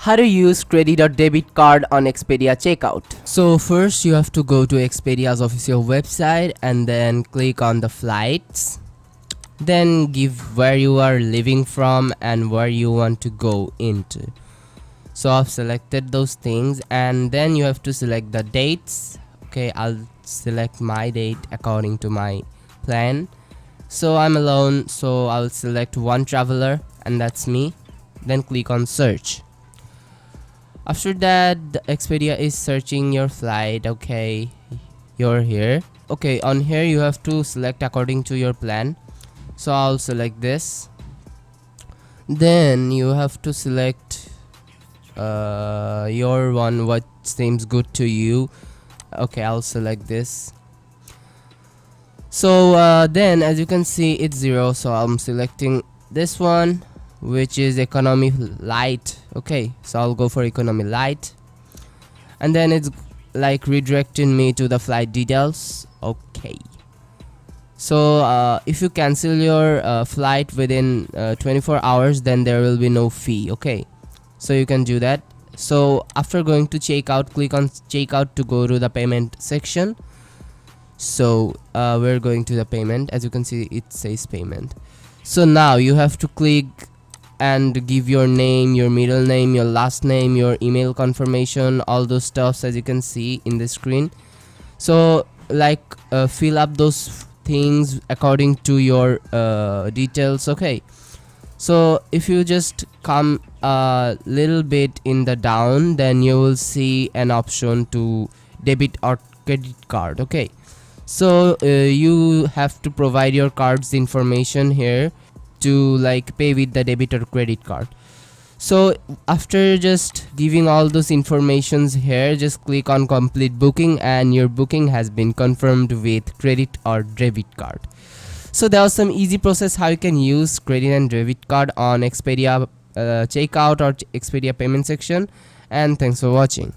How to use credit or debit card on Expedia checkout. So first you have to go to Expedia's official website and then click on the flights. Then give where you are living from and where you want to go into. So I've selected those things and then you have to select the dates. Okay, I'll select my date according to my plan. So I'm alone, so I'll select one traveler and that's me. Then click on search. After that, the Expedia is searching your flight. Okay, you're here. Okay, on here you have to select according to your plan. So I'll select this. Then you have to select your one, what seems good to you. Okay, I'll select this. So then as you can see it's 0, so I'm selecting this one, which is economy light. Okay, so I'll go for economy light, and then it's like redirecting me to the flight details. Okay, so if you cancel your flight within 24 hours, then there will be no fee. Okay, so you can do that. So after going to checkout, click on checkout to go to the payment section. So we're going to the payment. As you can see, it says payment. So now you have to click and give your name, your middle name, your last name, your email confirmation, all those stuffs as you can see in the screen. So like fill up those things according to your details. Okay, so if you just come a little bit in the down, then you will see an option to debit or credit card. Okay, so you have to provide your card's information here to like pay with the debit or credit card. So after just giving all those informations here, just click on complete booking and your booking has been confirmed with credit or debit card. So there was some easy process how you can use credit and debit card on Expedia checkout or Expedia payment section. And thanks for watching.